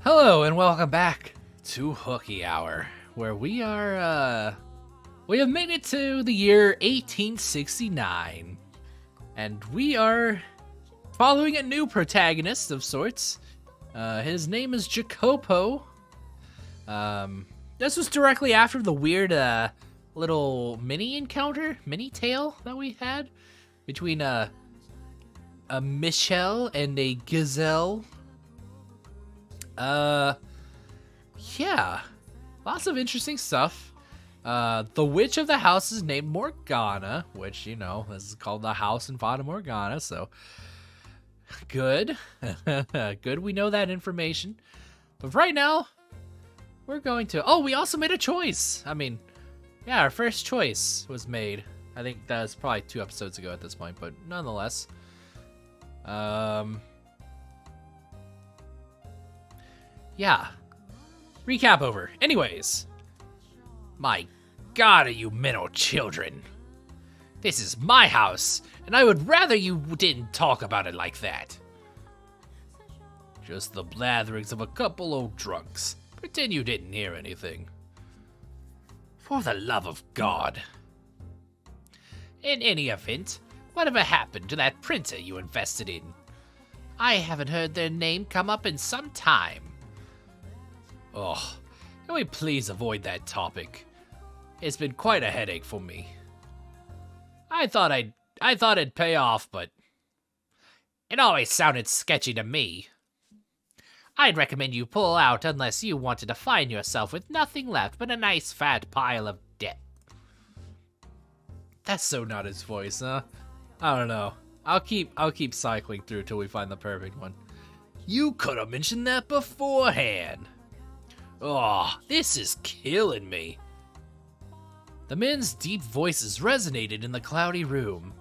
Hello and welcome back to Hooky Hour, where we have made it to the year 1869, and we are following a new protagonist of sorts. His name is Jacopo. This was directly after the weird little mini tale that we had between a Michelle and a gazelle. Yeah, lots of interesting stuff. The witch of the house is named Morgana, which, you know, is called the house in Fata Morgana, so good. Good, we know that information. But right now, we're going to... Oh, we also made a choice. I mean, yeah, our first choice was made. I think that was probably 2 episodes ago at this point, but nonetheless. Yeah. Recap over. Anyways. My God, are you mental children? This is my house, and I would rather you didn't talk about it like that. Just the blatherings of a couple old drunks. Pretend you didn't hear anything. For the love of God. In any event, whatever happened to that printer you invested in? I haven't heard their name come up in some time. Oh, can we please avoid that topic? It's been quite a headache for me. I thought it'd pay off, but it always sounded sketchy to me. I'd recommend you pull out unless you wanted to find yourself with nothing left but a nice fat pile of debt. That's so not his voice, huh? I don't know. I'll keep cycling through till we find the perfect one. You could have mentioned that beforehand. Oh, this is killing me. The men's deep voices resonated in the cloudy room.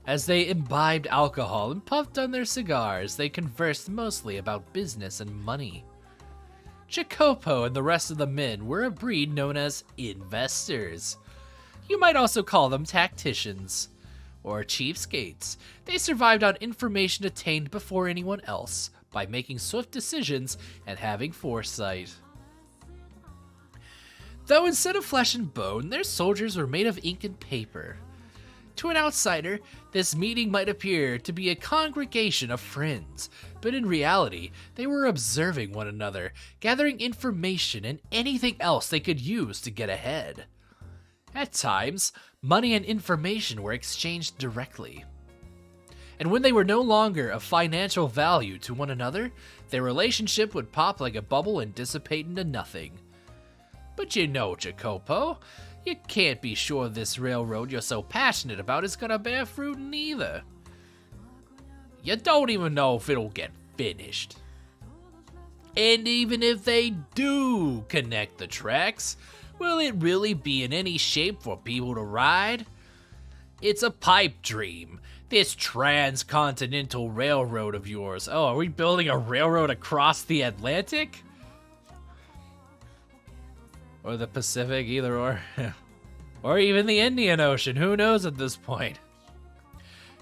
As they imbibed alcohol and puffed on their cigars, they conversed mostly about business and money. Jacopo and the rest of the men were a breed known as investors. You might also call them tacticians, or cheapskates. They survived on information attained before anyone else, by making swift decisions and having foresight. Though instead of flesh and bone, their soldiers were made of ink and paper. To an outsider, this meeting might appear to be a congregation of friends, but in reality, they were observing one another, gathering information and anything else they could use to get ahead. At times, money and information were exchanged directly. And when they were no longer of financial value to one another, their relationship would pop like a bubble and dissipate into nothing. But you know, Jacopo, you can't be sure this railroad you're so passionate about is gonna bear fruit neither. You don't even know if it'll get finished. And even if they do connect the tracks, will it really be in any shape for people to ride? It's a pipe dream, this transcontinental railroad of yours. Oh, are we building a railroad across the Atlantic? Or the Pacific, either or. Or even the Indian Ocean, who knows at this point.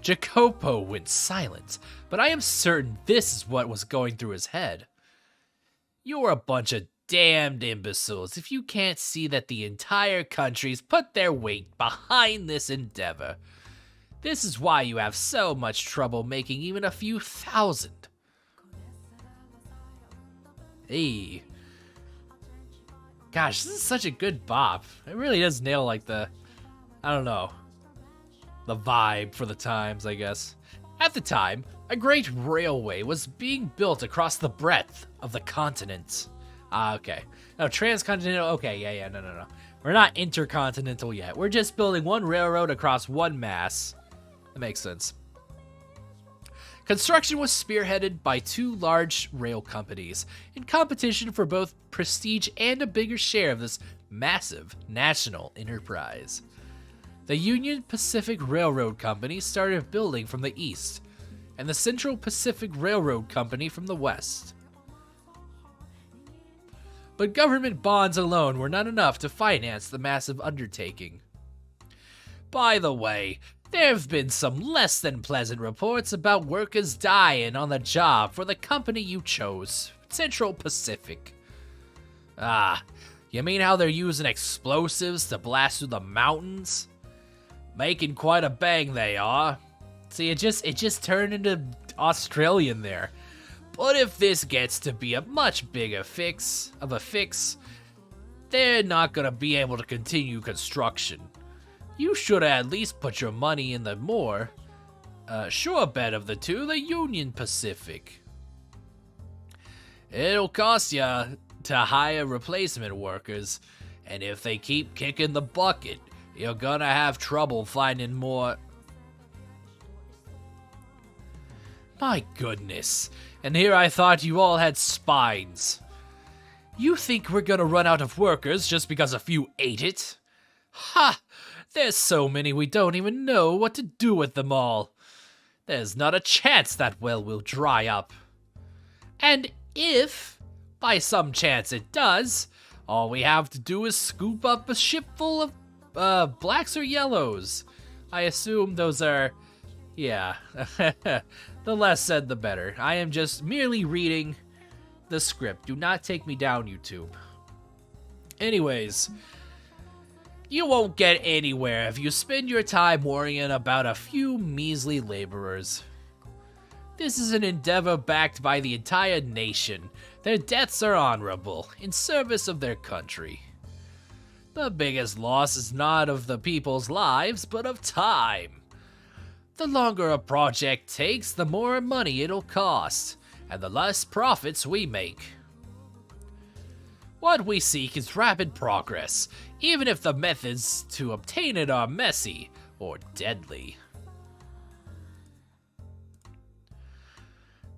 Jacopo went silent, but I am certain this is what was going through his head. You're a bunch of damned imbeciles if you can't see that the entire country's put their weight behind this endeavor. This is why you have so much trouble making even a few thousand. Hey. Gosh, this is such a good bop. It really does nail, like, the vibe for the times, I guess. At the time, a great railway was being built across the breadth of the continent. Okay. No, transcontinental, okay, yeah, no. We're not intercontinental yet. We're just building one railroad across one mass. That makes sense. Construction was spearheaded by 2 large rail companies, in competition for both prestige and a bigger share of this massive national enterprise. The Union Pacific Railroad Company started building from the east, and the Central Pacific Railroad Company from the west. But government bonds alone were not enough to finance the massive undertaking. By the way, there have been some less than pleasant reports about workers dying on the job for the company you chose Central Pacific. Ah, you mean how they're using explosives to blast through the mountains? Making quite a bang they are. See, it just turned into Australian there. But if this gets to be a much bigger fix, they're not gonna be able to continue construction. You should at least put your money in the more sure bet of the two, the Union Pacific. It'll cost ya to hire replacement workers, and if they keep kicking the bucket, you're gonna have trouble finding more. My goodness, and here I thought you all had spines. You think we're gonna run out of workers just because a few ate it? Ha! There's so many we don't even know what to do with them all. There's not a chance that well will dry up. And if, by some chance it does, all we have to do is scoop up a ship full of blacks or yellows. I assume those are, yeah, the less said the better. I am just merely reading the script. Do not take me down, YouTube. Anyways, you won't get anywhere if you spend your time worrying about a few measly laborers. This is an endeavor backed by the entire nation. Their deaths are honorable, in service of their country. The biggest loss is not of the people's lives, but of time. The longer a project takes, the more money it'll cost, and the less profits we make. What we seek is rapid progress, even if the methods to obtain it are messy or deadly.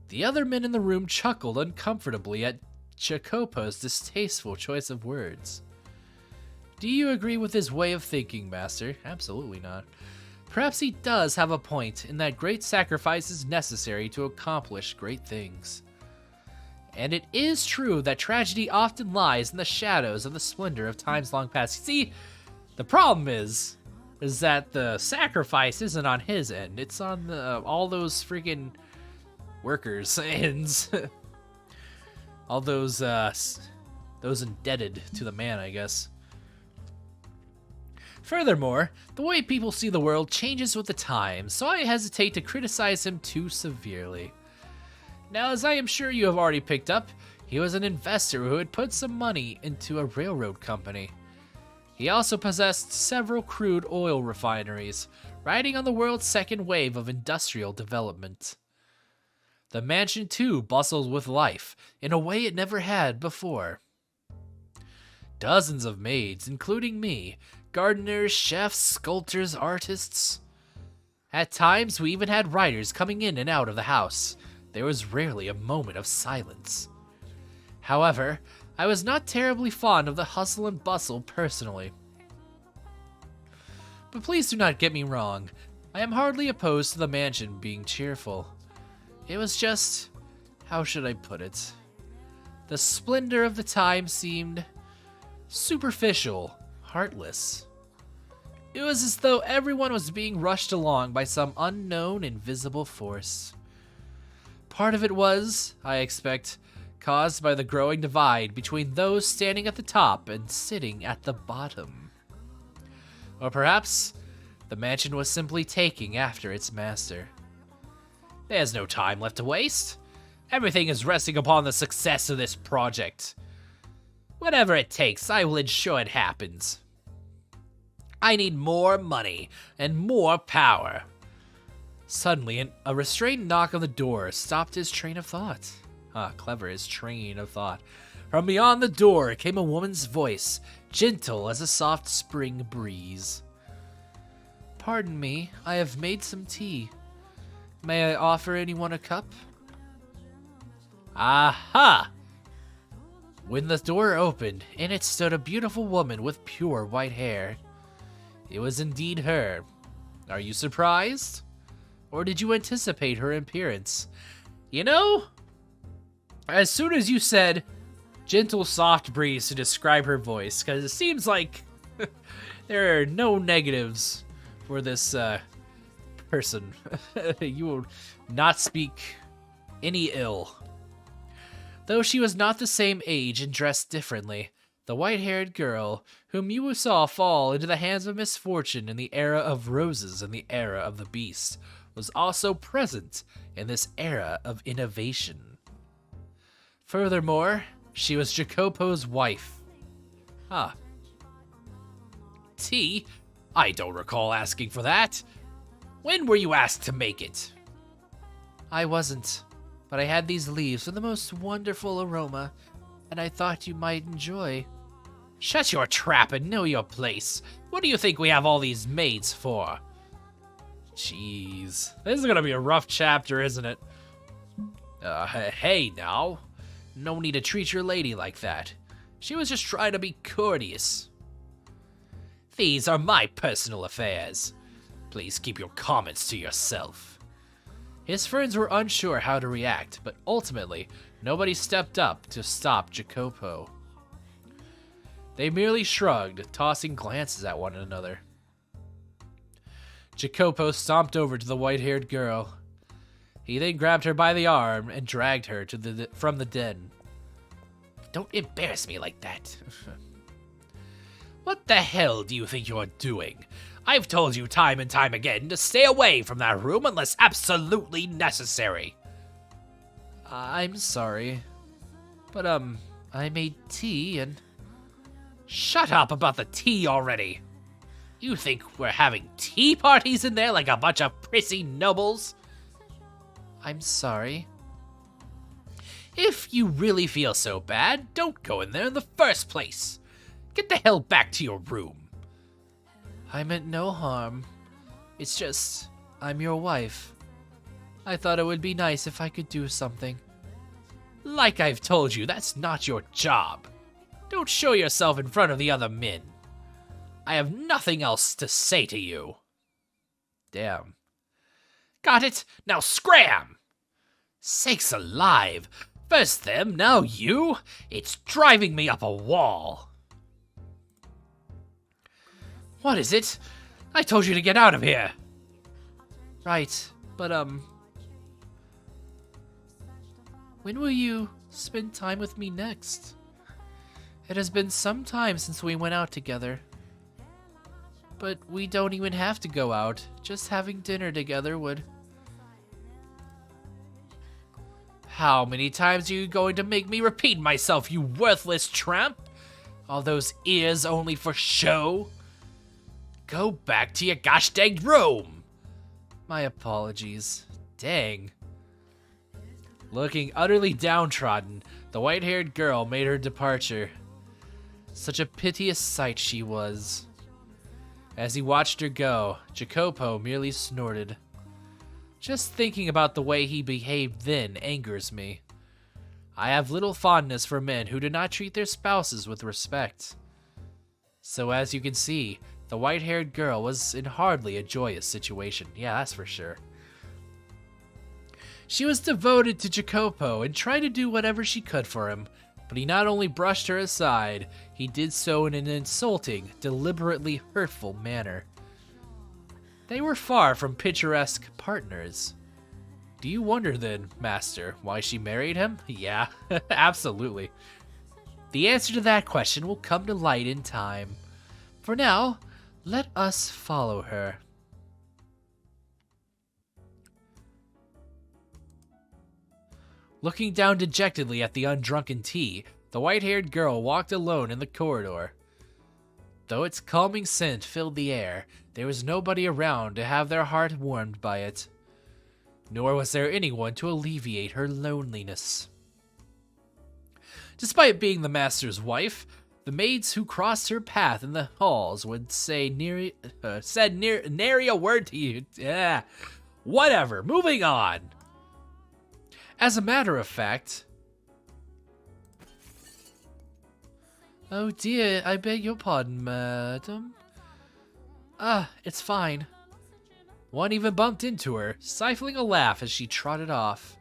The other men in the room chuckled uncomfortably at Jacopo's distasteful choice of words. Do you agree with his way of thinking, Master? Absolutely not. Perhaps he does have a point in that great sacrifice is necessary to accomplish great things. And it is true that tragedy often lies in the shadows of the splendor of times long past. See, the problem is that the sacrifice isn't on his end. It's on all those freaking workers' ends. All those indebted to the man, I guess. Furthermore, the way people see the world changes with the times, so I hesitate to criticize him too severely. Now, as I am sure you have already picked up, he was an investor who had put some money into a railroad company. He also possessed several crude oil refineries, riding on the world's second wave of industrial development. The mansion, too, bustled with life in a way it never had before. Dozens of maids, including me, gardeners, chefs, sculptors, artists. At times, we even had writers coming in and out of the house. There was rarely a moment of silence. However, I was not terribly fond of the hustle and bustle personally. But please do not get me wrong. I am hardly opposed to the mansion being cheerful. It was just, how should I put it? The splendor of the time seemed superficial, heartless. It was as though everyone was being rushed along by some unknown invisible force. Part of it was, I expect, caused by the growing divide between those standing at the top and sitting at the bottom. Or perhaps the mansion was simply taking after its master. There's no time left to waste. Everything is resting upon the success of this project. Whatever it takes, I will ensure it happens. I need more money and more power. Suddenly, a restrained knock on the door stopped his train of thought. Clever, his train of thought. From beyond the door came a woman's voice, gentle as a soft spring breeze. Pardon me, I have made some tea. May I offer anyone a cup? Aha! When the door opened, in it stood a beautiful woman with pure white hair. It was indeed her. Are you surprised? Or did you anticipate her appearance? You know, as soon as you said gentle soft breeze to describe her voice, because it seems like there are no negatives for this person. You will not speak any ill. Though she was not the same age and dressed differently, the white-haired girl, whom you saw fall into the hands of misfortune in the era of roses and the era of the beast, was also present in this era of innovation. Furthermore, she was Jacopo's wife. Huh. Tea? I don't recall asking for that. When were you asked to make it? I wasn't, but I had these leaves with the most wonderful aroma, and I thought you might enjoy. Shut your trap and know your place. What do you think we have all these maids for? Jeez. This is gonna be a rough chapter, isn't it? Hey now. No need to treat your lady like that. She was just trying to be courteous. These are my personal affairs. Please keep your comments to yourself. His friends were unsure how to react, but ultimately, nobody stepped up to stop Jacopo. They merely shrugged, tossing glances at one another. Jacopo stomped over to the white-haired girl. He then grabbed her by the arm and dragged her from the den. Don't embarrass me like that. What the hell do you think you're doing? I've told you time and time again to stay away from that room unless absolutely necessary. I'm sorry. But, I made tea and... Shut up about the tea already. You think we're having tea parties in there like a bunch of prissy nobles? I'm sorry. If you really feel so bad, don't go in there in the first place. Get the hell back to your room. I meant no harm. It's just, I'm your wife. I thought it would be nice if I could do something. Like I've told you, that's not your job. Don't show yourself in front of the other men. I have nothing else to say to you. Damn. Got it? Now scram! Sakes alive. First them, now you? It's driving me up a wall. What is it? I told you to get out of here. Right, but, when will you spend time with me next? It has been some time since we went out together. But we don't even have to go out. Just having dinner together would... How many times are you going to make me repeat myself, you worthless tramp? All those ears only for show? Go back to your gosh dang room! My apologies. Dang. Looking utterly downtrodden, the white-haired girl made her departure. Such a piteous sight she was. As he watched her go, Jacopo merely snorted. Just thinking about the way he behaved then angers me. I have little fondness for men who do not treat their spouses with respect. So as you can see, the white-haired girl was in hardly a joyous situation. Yeah, that's for sure. She was devoted to Jacopo and tried to do whatever she could for him, but he not only brushed her aside, he did so in an insulting, deliberately hurtful manner. They were far from picturesque partners. Do you wonder then, Master, why she married him? Yeah, absolutely. The answer to that question will come to light in time. For now, let us follow her. Looking down dejectedly at the undrunken tea, the white-haired girl walked alone in the corridor. Though its calming scent filled the air, there was nobody around to have their heart warmed by it. Nor was there anyone to alleviate her loneliness. Despite being the master's wife, the maids who crossed her path in the halls would say nary a word to you. Yeah, whatever, moving on. As a matter of fact... Oh dear, I beg your pardon, madam. It's fine. One even bumped into her, stifling a laugh as she trotted off.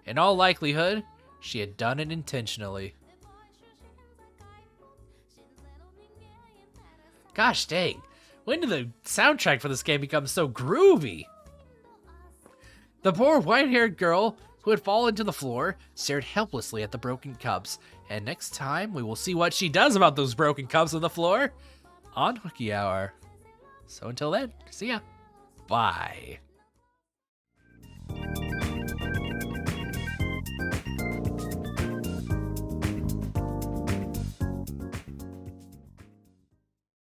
In all likelihood, she had done it intentionally. Gosh dang, when did the soundtrack for this game become so groovy? The poor white-haired girl who had fallen to the floor, stared helplessly at the broken cups. And next time, we will see what she does about those broken cups on the floor on Hooky Hour. So until then, see ya. Bye.